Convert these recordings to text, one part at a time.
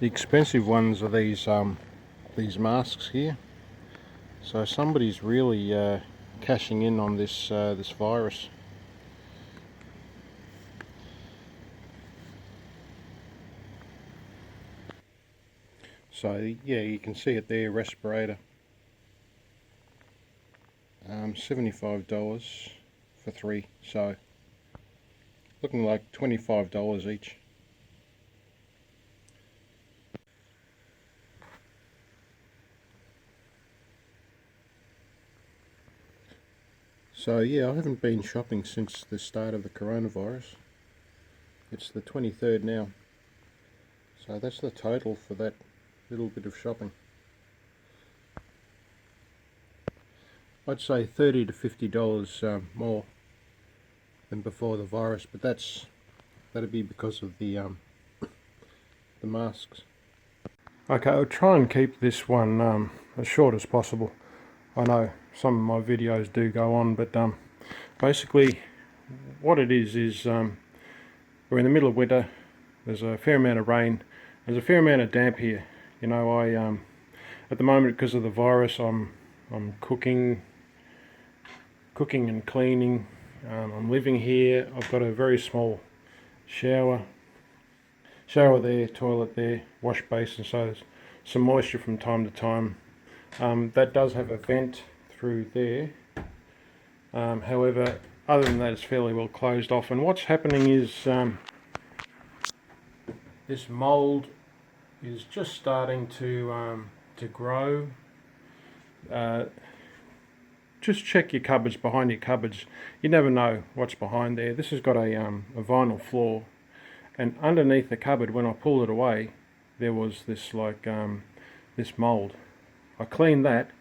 The expensive ones are these masks here. So somebody's really cashing in on this this virus. So yeah, you can see it there, respirator. $75 for 3, so looking like $25 each. So yeah, I haven't been shopping since the start of the coronavirus. It's the 23rd now. So that's the total for that little bit of shopping. I'd say $30 to $50 more than before the virus, but that'd be because of the masks. Okay, I'll try and keep this one as short as possible. I know some of my videos do go on, but basically what it is we're in the middle of winter. There's a fair amount of rain. There's a fair amount of damp here. You know, I at the moment, because of the virus, I'm cooking and cleaning. I'm living here. I've got a very small shower there, toilet there, wash basin, so there's some moisture from time to time. That does have a vent through there. However, other than that, it's fairly well closed off. And what's happening is this mold is just starting to grow. Just check your cupboards, behind your cupboards. You never know what's behind there. This has got a vinyl floor, and underneath the cupboard, when I pulled it away, there was this this mold. I cleaned that,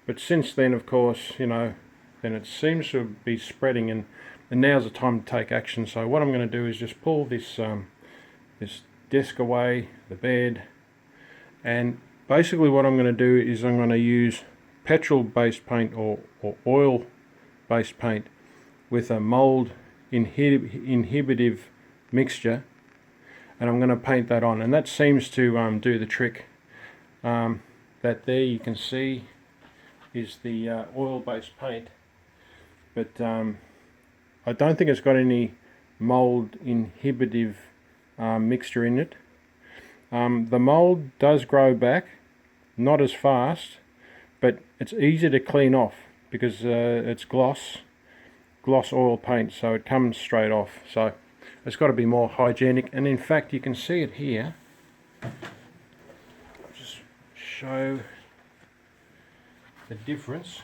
but since then, of course, you know, then it seems to be spreading, and now's the time to take action. So what I'm going to do is just pull this this desk away, the bed, and basically what I'm going to do is I'm going to use petrol-based paint or oil-based paint with a mold inhibitive mixture, and I'm going to paint that on, and that seems to do the trick. That there you can see is the oil-based paint, but I don't think it's got any mold inhibitive mixture in it. The mold does grow back, not as fast, but it's easy to clean off because it's gloss oil paint, so it comes straight off. So it's got to be more hygienic, and in fact you can see it here. Just show the difference.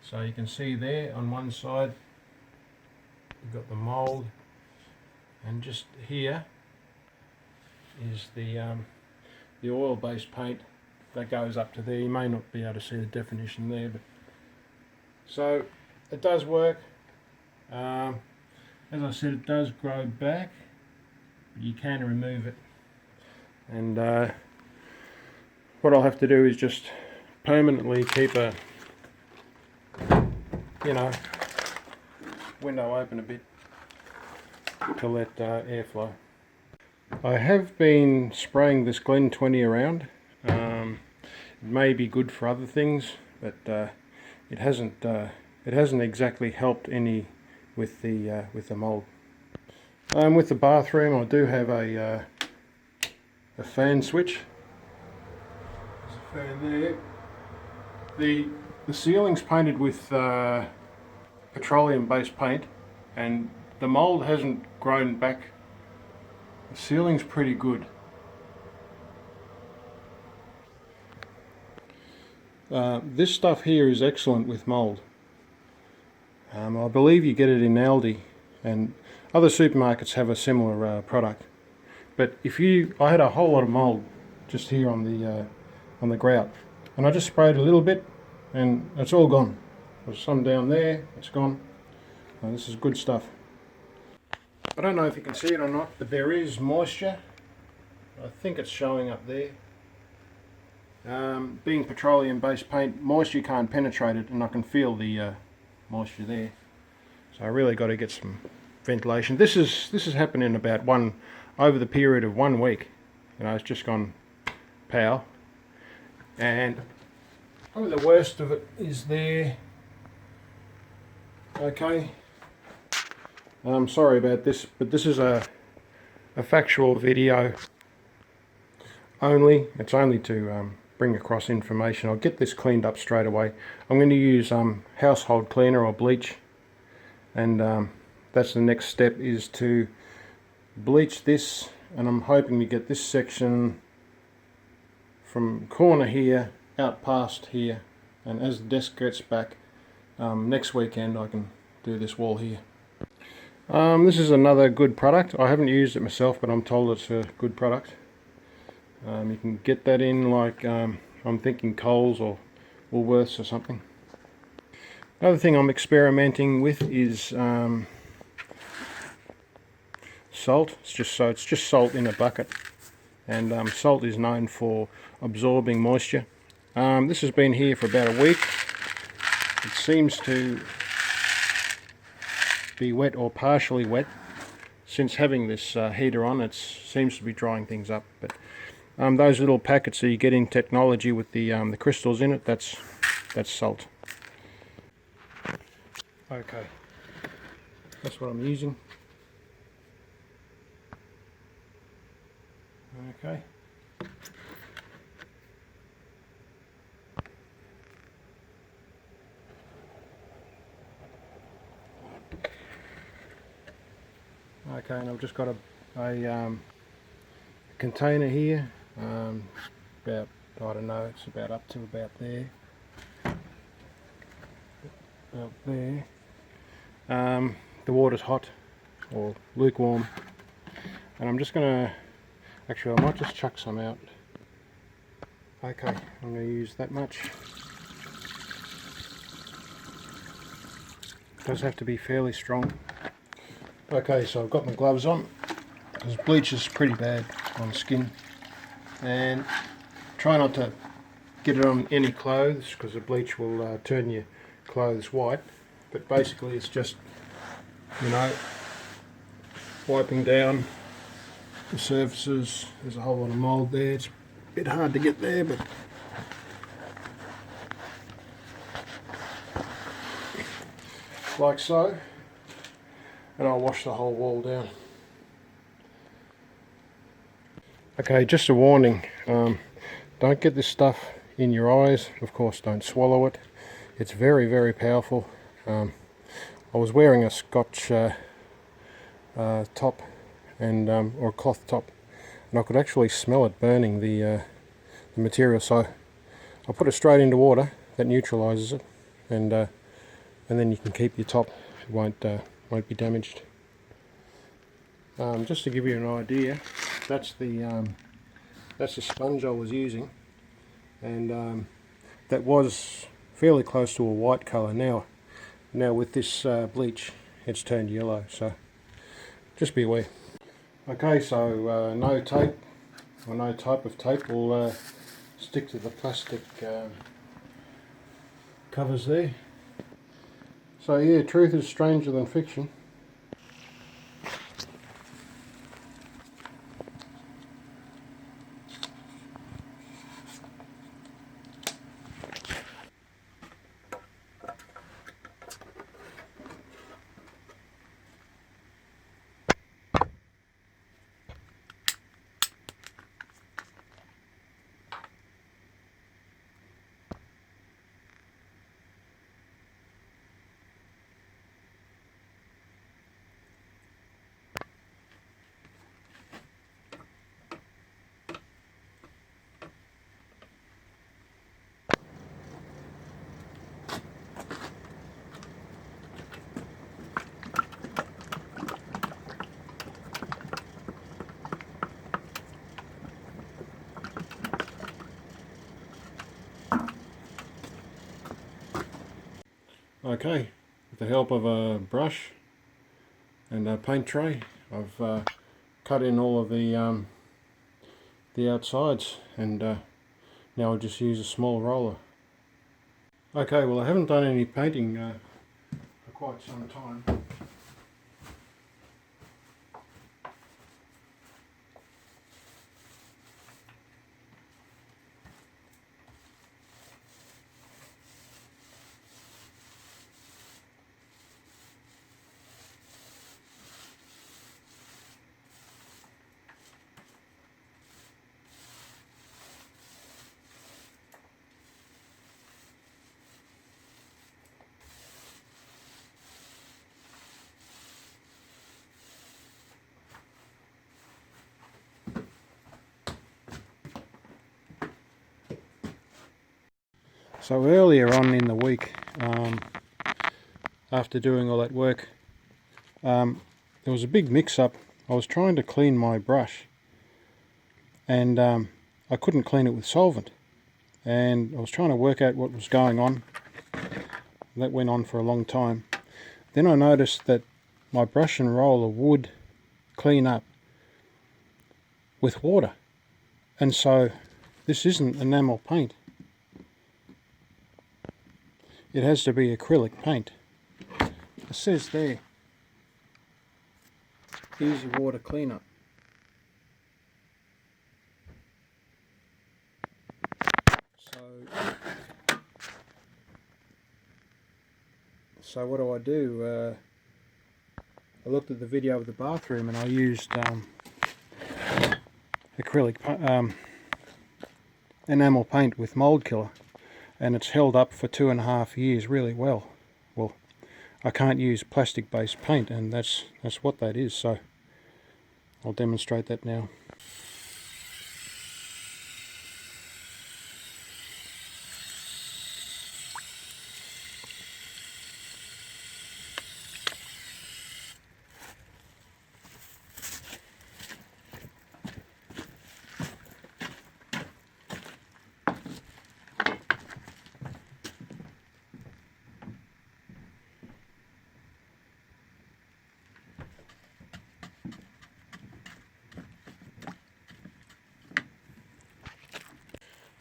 So you can see there on one side you've got the mold, and just here is the oil-based paint that goes up to there. You may not be able to see the definition there, but so it does work. As I said, it does grow back, but you can remove it. And what I'll have to do is just permanently keep a window open a bit to let airflow. I have been spraying this Glen 20 around. It may be good for other things, but it hasn't exactly helped any with the mold. With the bathroom, I do have a fan switch. There's a fan there. The ceiling's painted with petroleum-based paint, and the mold hasn't grown back. The ceiling's pretty good. This stuff here is excellent with mold. I believe you get it in Aldi, and other supermarkets have a similar product. But I had a whole lot of mold just here on the grout, and I just sprayed a little bit, and it's all gone. There's some down there, it's gone. This is good stuff. I don't know if you can see it or not, but there is moisture. I think it's showing up there. Being petroleum-based paint, moisture can't penetrate it, and I can feel the moisture there. So I really got to get some ventilation. This has happened in about over the period of 1 week. You know, it's just gone power. And probably the worst of it is there. Okay, I'm sorry about this, but this is a factual video only. It's only to bring across information. I'll get this cleaned up straight away. I'm going to use household cleaner or bleach, and that's the next step, is to bleach this, and I'm hoping to get this section from corner here out past here, and as the desk gets back next weekend I can do this wall here. This is another good product. I haven't used it myself, but I'm told it's a good product. You can get that in, like, I'm thinking Coles or Woolworths or something. Another thing I'm experimenting with is salt. It's just salt in a bucket, and salt is known for absorbing moisture. This has been here for about a week. It seems to be wet or partially wet. Since having this heater on, it seems to be drying things up. But those little packets that you get in technology with the crystals in it, that's salt. Okay, that's what I'm using. Okay. Okay, and I've just got a container here, about, I don't know, it's about up to about there. About there. The water's hot or lukewarm, and I'm just going to, actually I might just chuck some out. Okay, I'm going to use that much. It does have to be fairly strong. Okay, so I've got my gloves on, because bleach is pretty bad on the skin, and try not to get it on any clothes, because the bleach will turn your clothes white. But basically it's just, you know, wiping down the surfaces. There's a whole lot of mould there. It's a bit hard to get there, but like so. And I'll wash the whole wall down. Okay, just a warning, don't get this stuff in your eyes. Of course, don't swallow it. It's very, very powerful. I was wearing a Scotch top, and or a cloth top, and I could actually smell it burning the material. So I put it straight into water. That neutralizes it, and then you can keep your top. It won't be damaged. Just to give you an idea, that's the sponge I was using, and that was fairly close to a white colour. Now with this bleach, it's turned yellow, so just be aware. Okay, so no tape, or no type of tape, will stick to the plastic covers there. So yeah, truth is stranger than fiction. Okay, with the help of a brush and a paint tray, I've cut in all of the outsides, and now I'll just use a small roller. Okay, well, I haven't done any painting for quite some time. So earlier on in the week, after doing all that work, there was a big mix-up. I was trying to clean my brush, and I couldn't clean it with solvent, and I was trying to work out what was going on. That went on for a long time. Then I noticed that my brush and roller would clean up with water, and so this isn't enamel paint. It has to be acrylic paint. It says there, easy water cleanup. So what do? I looked at the video of the bathroom and I used acrylic enamel paint with mold killer, and it's held up for 2.5 years really well. Well, I can't use plastic based paint, and that's what that is, so I'll demonstrate that now.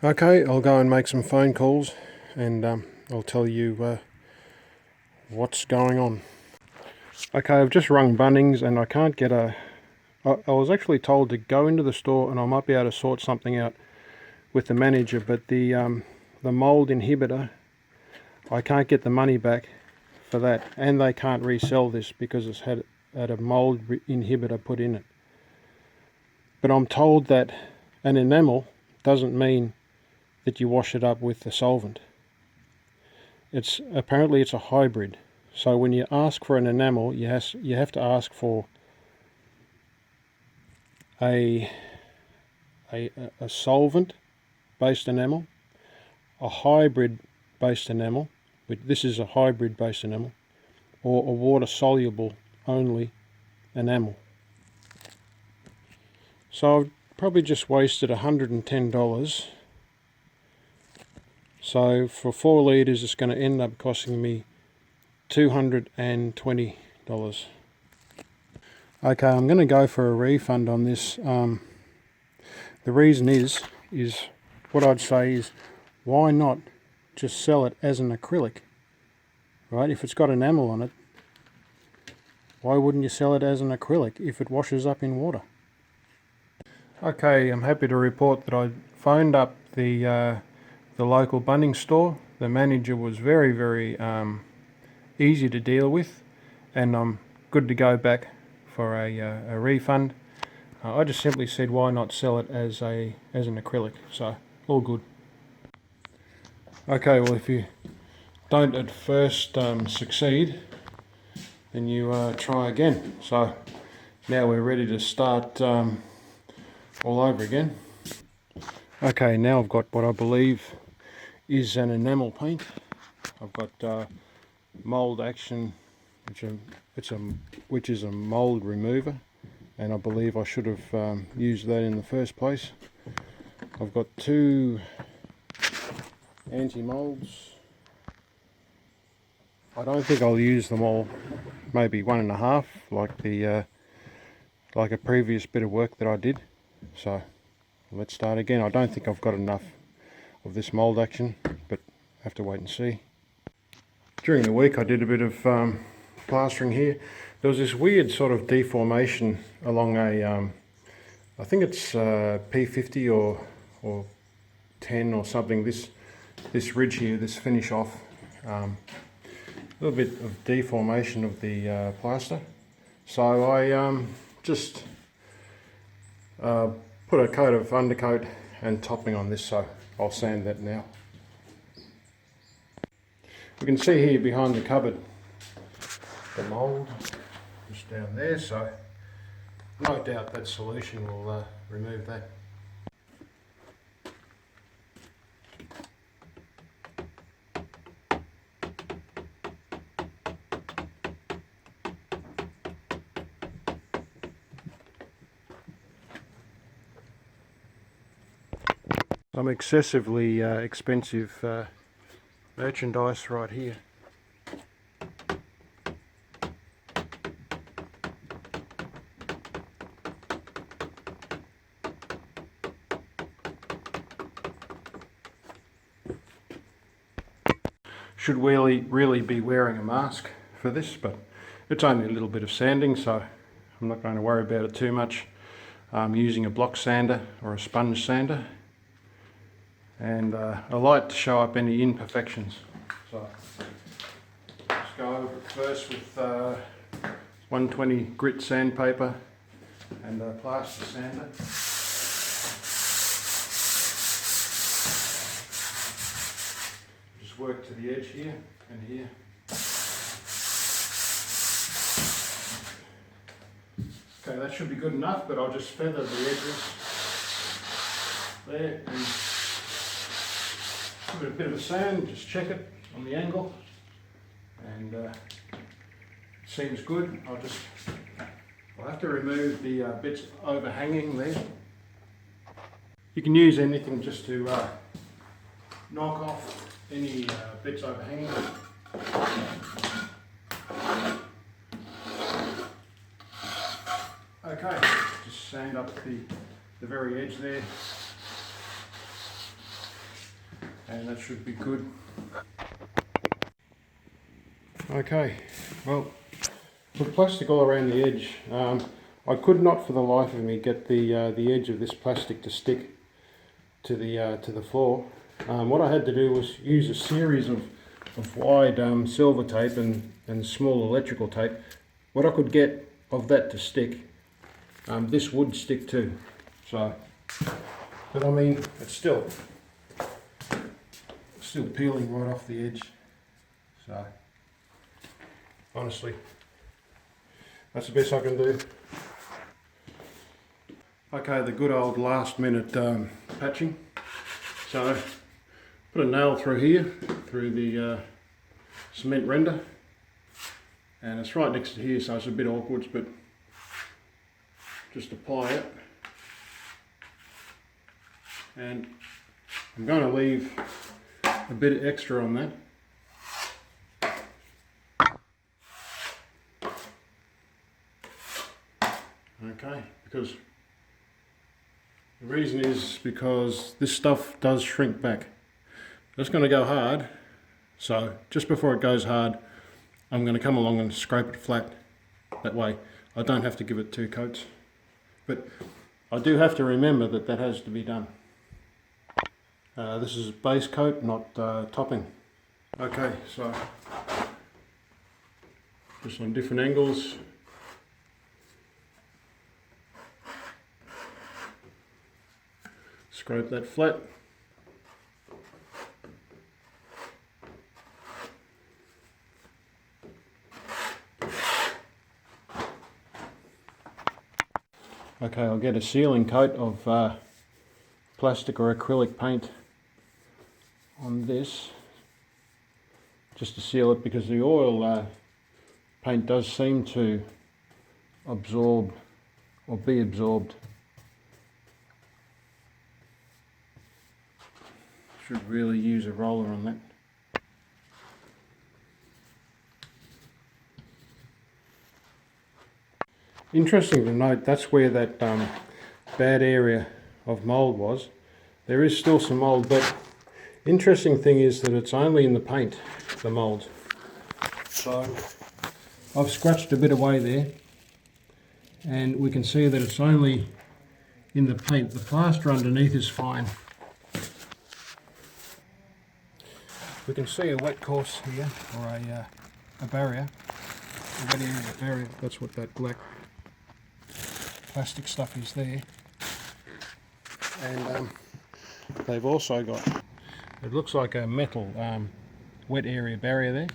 Okay, I'll go and make some phone calls, and I'll tell you what's going on. Okay, I've just rung Bunnings and I can't get I was actually told to go into the store and I might be able to sort something out with the manager, but the mold inhibitor, I can't get the money back for that, and they can't resell this because it's had a mold inhibitor put in it. But I'm told that an enamel doesn't mean that you wash it up with the solvent. Apparently it's a hybrid. So when you ask for an enamel, you have to ask for a solvent based enamel, a hybrid based enamel, but this is a hybrid based enamel, or a water soluble only enamel. So I've probably just wasted $110. So for 4 litres it's going to end up costing me $220. Okay, I'm going to go for a refund on this. The reason is what I'd say is, why not just sell it as an acrylic, right? If it's got enamel on it, why wouldn't you sell it as an acrylic if it washes up in water? Okay, I'm happy to report that I phoned up the local Bunnings store. The manager was very easy to deal with, and I'm good to go back for a refund. I just simply said, why not sell it as an acrylic? So all good. Okay, well, if you don't at first succeed, then you try again. So now we're ready to start all over again. Okay, now I've got what I believe is an enamel paint. I've got mold action, which is a mold remover, and I believe I should have used that in the first place. I've got 2 anti-molds. I don't think I'll use them all. Maybe 1.5, like a previous bit of work that I did. So let's start again. I don't think I've got enough of this mold action, but I have to wait and see. During the week I did a bit of plastering here. There was this weird sort of deformation along I think it's P50 or 10 or something. This ridge here, this finish off, a little bit of deformation of the plaster. So I just put a coat of undercoat and topping on this, so I'll sand that now. We can see here behind the cupboard the mould just down there, so no doubt that solution will remove that. Some excessively expensive merchandise right here. Should really be wearing a mask for this, but it's only a little bit of sanding, so I'm not going to worry about it too much. I'm using a block sander or a sponge sander, and I like to show up any imperfections. So let's go over it first with 120 grit sandpaper and plaster sander. Just work to the edge here and here. Okay, that should be good enough, but I'll just feather the edges there and give it a bit of a sand, just check it on the angle, and it seems good. I'll have to remove the bits overhanging there. You can use anything just to knock off any bits overhanging. Okay, just sand up the very edge there, and that should be good. Okay, well, put plastic all around the edge. I could not for the life of me get the edge of this plastic to stick to the floor. What I had to do was use a series of wide silver tape and small electrical tape. What I could get of that to stick, this would stick too. So, but I mean, it's still peeling right off the edge. So, honestly, that's the best I can do. Okay, the good old last minute patching. So, put a nail through here, through the cement render, and it's right next to here, so it's a bit awkward, but just apply it. And I'm going to leave a bit extra on that. Okay, because the reason is because this stuff does shrink back. It's going to go hard, so just before it goes hard, I'm going to come along and scrape it flat. That way I don't have to give it 2 coats. But I do have to remember that that has to be done. This is a base coat, not topping. Okay, so just on different angles. Scrape that flat. Okay, I'll get a sealing coat of plastic or acrylic paint on this, just to seal it, because the oil paint does seem to absorb or be absorbed. Should really use a roller on that. Interesting to note, that's where that bad area of mould was. There is still some mould, but interesting thing is that it's only in the paint, the mould. So I've scratched a bit away there, and we can see that it's only in the paint. The plaster underneath is fine. We can see a wet course here, or a barrier. A wet area of barrier. That's what that black plastic stuff is there. And they've also got, it looks like a metal wet area barrier there.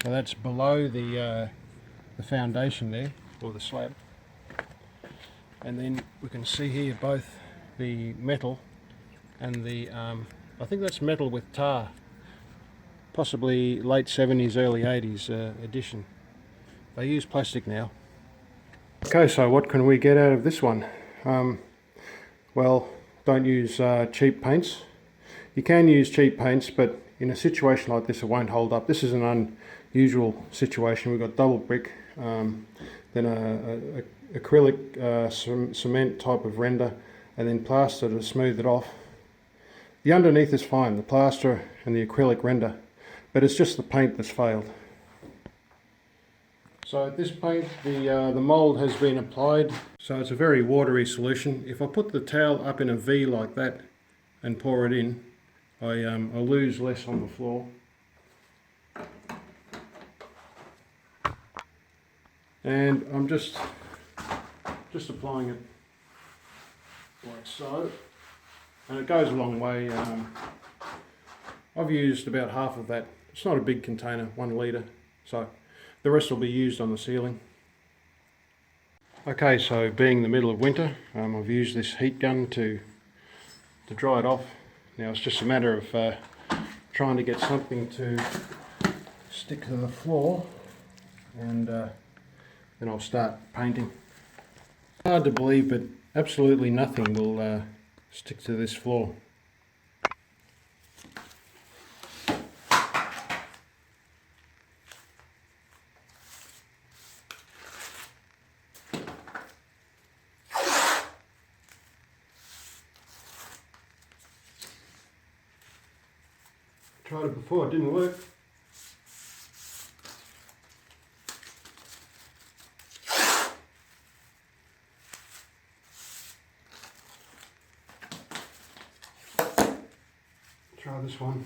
So that's below the foundation there, or the slab. And then we can see here both the metal and the, I think that's metal with tar. Possibly late 70s, early 80s edition. They use plastic now. Okay, so what can we get out of this one? Well, don't use cheap paints. You can use cheap paints, but in a situation like this it won't hold up. This is an unusual situation. We've got double brick, then a acrylic cement type of render, and then plaster to smooth it off. The underneath is fine, the plaster and the acrylic render, but it's just the paint that's failed. So at this paint, the mould has been applied, so it's a very watery solution. If I put the towel up in a V like that and pour it in, I lose less on the floor. And I'm just applying it like so, and it goes a long way. I've used about half of that. It's not a big container, 1 litre, so the rest will be used on the ceiling. Okay, so being the middle of winter, I've used this heat gun to dry it off. Now it's just a matter of trying to get something to stick to the floor, and then I'll start painting. Hard to believe, but absolutely nothing will stick to this floor. Tried it before, it didn't work. Try this one.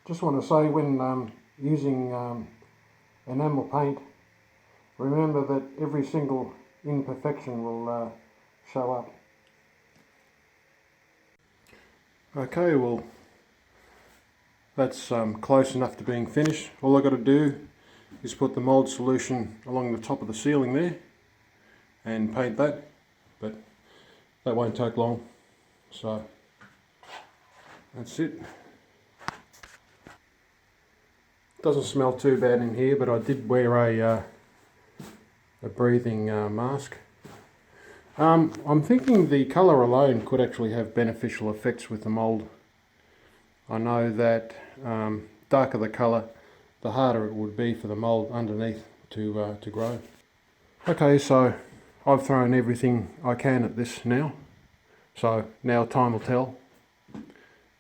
Just want to say, when using enamel paint, remember that every single imperfection will show up. Okay, well that's close enough to being finished. All I've got to do is put the mould solution along the top of the ceiling there and paint that, but that won't take long, so that's it. Doesn't smell too bad in here, but I did wear a breathing mask. I'm thinking the colour alone could actually have beneficial effects with the mould. I know that darker the colour, the harder it would be for the mould underneath to grow. Okay, so I've thrown everything I can at this now. So now time will tell,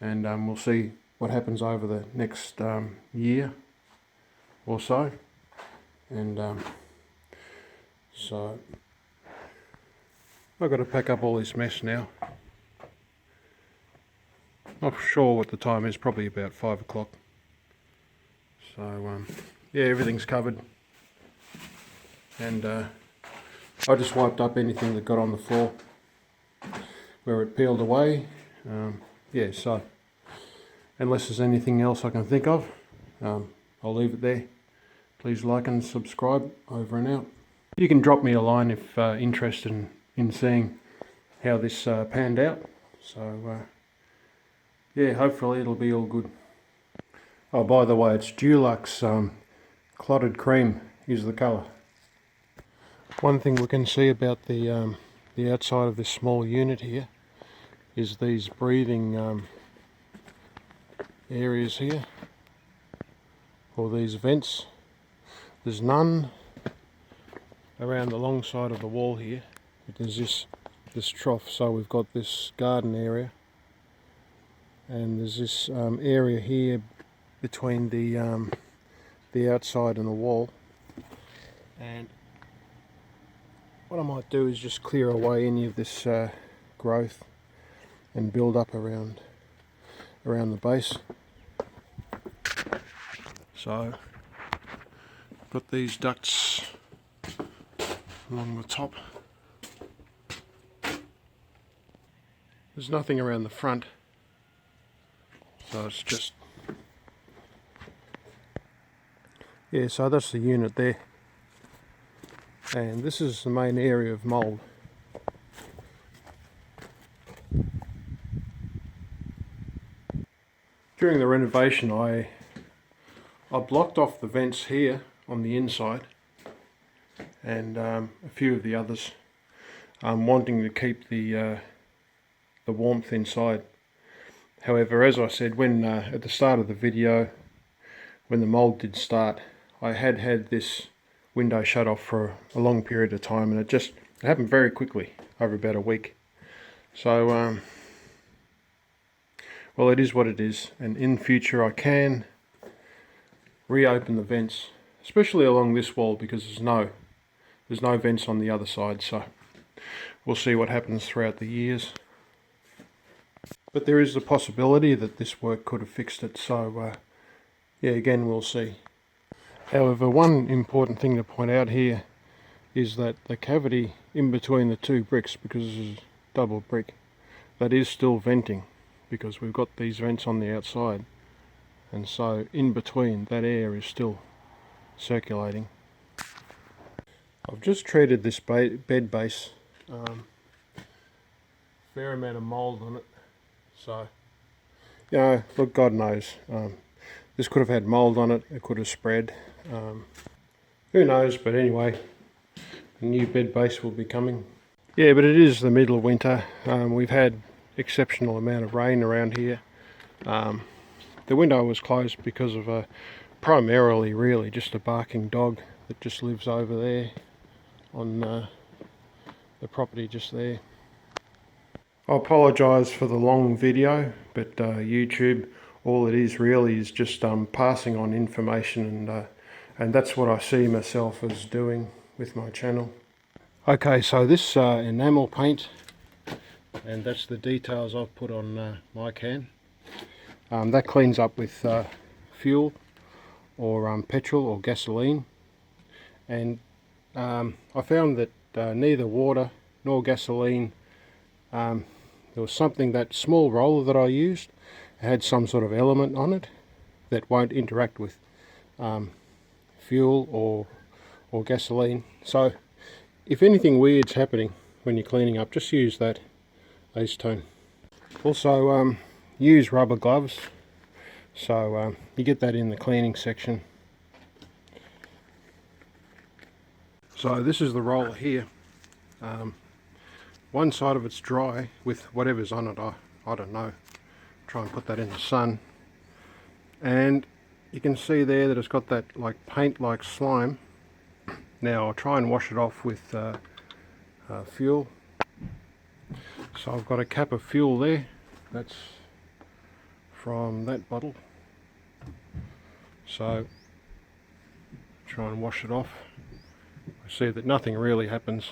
and we'll see what happens over the next year or so. And so I've got to pack up all this mess now. Not sure what the time is, probably about 5 o'clock. So yeah, everything's covered, and I just wiped up anything that got on the floor where it peeled away. Yeah, so unless there's anything else I can think of, I'll leave it there. Please like and subscribe. Over and out. You can drop me a line if interested in seeing how this panned out. So yeah, hopefully it'll be all good. Oh, by the way, it's Dulux clotted cream is the colour. One thing we can see about the outside of this small unit here is these breathing areas here, or these vents. There's none around the long side of the wall here, but there's this trough. So we've got this garden area, and there's this area here between the outside and the wall. And what I might do is just clear away any of this growth and build up around the base. So got these ducts along the top. There's nothing around the front, so it's just Yeah, so that's the unit there, and this is the main area of mould. During the renovation I blocked off the vents here on the inside and a few of the others, wanting to keep the warmth inside. However, as I said when at the start of the video, when the mould did start, I had this window shut off for a long period of time, and it happened very quickly, over about a week. So well, it is what it is, and in future I can reopen the vents, especially along this wall, because there's no vents on the other side. So we'll see what happens throughout the years, but there is the possibility that this work could have fixed it. So yeah, again, we'll see. However, one important thing to point out here is that the cavity in between the two bricks, because this is double brick, that is still venting, because we've got these vents on the outside, and so in between that air is still circulating. I've just treated this bed base, fair amount of mould on it, so you know, look, God knows, this could have had mould on it, it could have spread, who knows, but anyway, a new bed base will be coming. Yeah, but it is the middle of winter. We've had exceptional amount of rain around here. The window was closed because of primarily really just a barking dog that just lives over there on the property just there. I apologise for the long video, but YouTube, all it is really is just passing on information, and that's what I see myself as doing with my channel. Okay, so this enamel paint, and that's the details I've put on my can. That cleans up with fuel or petrol or gasoline, and I found that neither water nor gasoline, there was something, that small roller that I used had some sort of element on it that won't interact with fuel or gasoline. So if anything weird's happening when you're cleaning up, just use that acetone. Also use rubber gloves, so you get that in the cleaning section. So this is the roller here. One side of it's dry with whatever's on it, I don't know. Try and put that in the sun, and you can see there that it's got that like paint like slime. Now I'll try and wash it off with fuel. So I've got a cap of fuel there, that's from that bottle. So try and wash it off. I see that nothing really happens.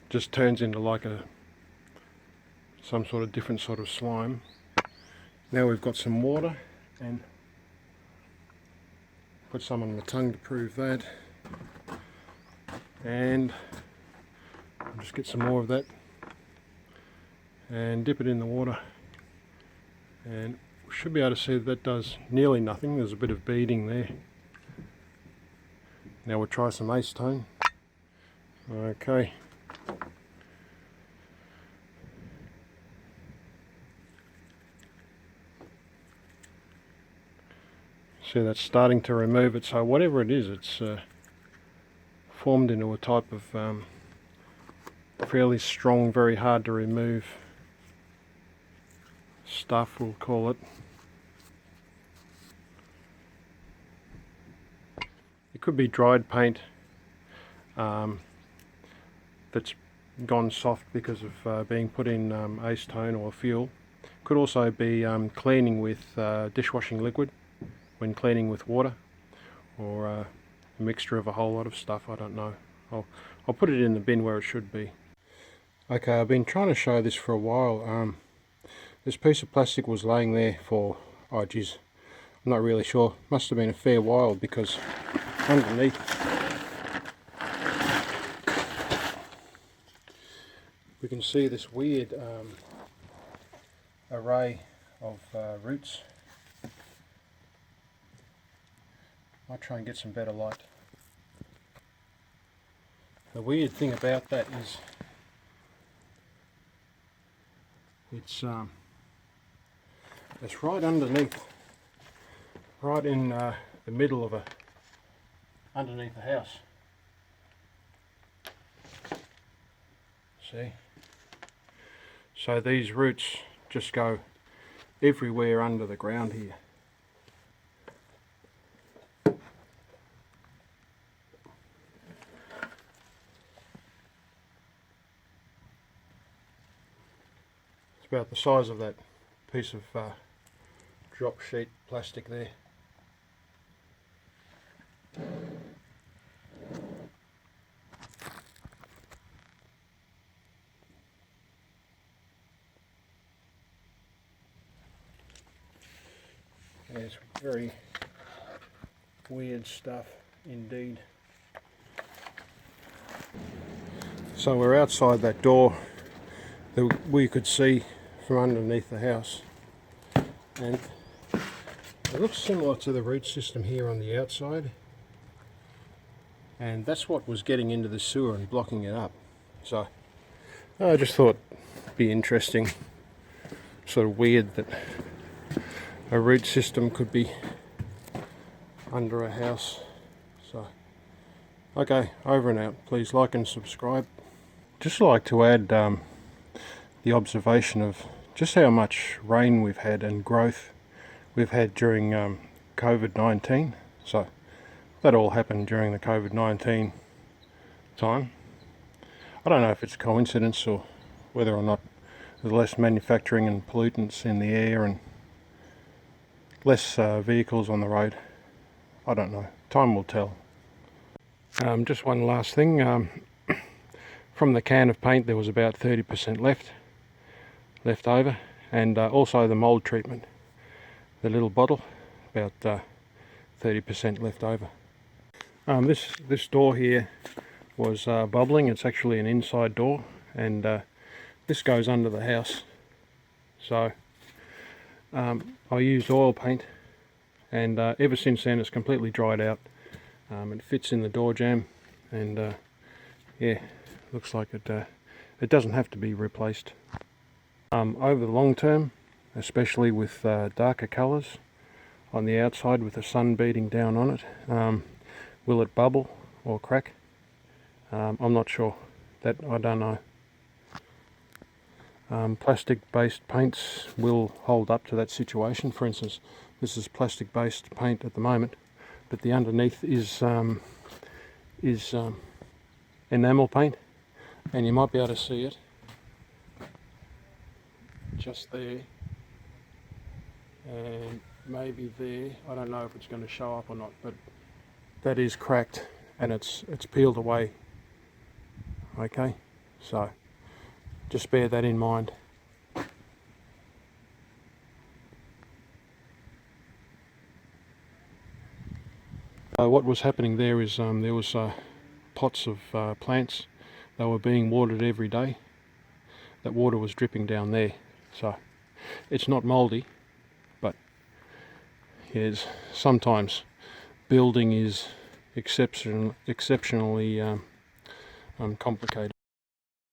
Just turns into like some sort of different sort of slime. Now we've got some water, and put some on my tongue to prove that, and I'll just get some more of that and dip it in the water, and we should be able to see that does nearly nothing. There's a bit of beading there. Now we'll try some acetone. Okay. See, that's starting to remove it. So whatever it is, it's formed into a type of fairly strong, very hard to remove stuff, we'll call it. It could be dried paint that's gone soft because of being put in acetone or fuel. Could also be cleaning with dishwashing liquid when cleaning with water, or a mixture of a whole lot of stuff, I don't know. I'll put it in the bin where it should be. Okay, I've been trying to show this for a while. This piece of plastic was laying there for, oh geez, I'm not really sure, must have been a fair while, because underneath we can see this weird array of roots I'll try and get some better light. The weird thing about that is it's right underneath, right in the middle of underneath the house. See? So these roots just go everywhere under the ground here. It's about the size of that piece of drop sheet plastic there. It's very weird stuff indeed. So we're outside that door that we could see from underneath the house, and it looks similar to the root system here on the outside, and that's what was getting into the sewer and blocking it up. So I just thought it'd be interesting, sort of weird that a root system could be under a house. So, okay, over and out. Please like and subscribe. Just like to add the observation of just how much rain we've had and growth we've had during COVID-19. So that all happened during the COVID-19 time. I don't know if it's a coincidence or whether or not there's less manufacturing and pollutants in the air and less vehicles on the road. I don't know. Time will tell. Just one last thing. From the can of paint there was about 30% left over, and also the mould treatment. The little bottle, about 30% left over. This door here was bubbling. It's actually an inside door, and this goes under the house. So I used oil paint, and ever since then it's completely dried out. It fits in the door jamb, and yeah, looks like it doesn't have to be replaced. Over the long term, especially with darker colours on the outside with the sun beating down on it, will it bubble or crack? I'm not sure. That I don't know. Plastic-based paints will hold up to that situation. For instance, this is plastic-based paint at the moment, but the underneath is enamel paint, and you might be able to see it just there, and maybe there. I don't know if it's going to show up or not, but that is cracked and it's peeled away. Okay, so just bear that in mind. What was happening there is there was pots of plants. They were being watered every day. That water was dripping down there. So it's not mouldy, but yes, sometimes building is exceptionally complicated.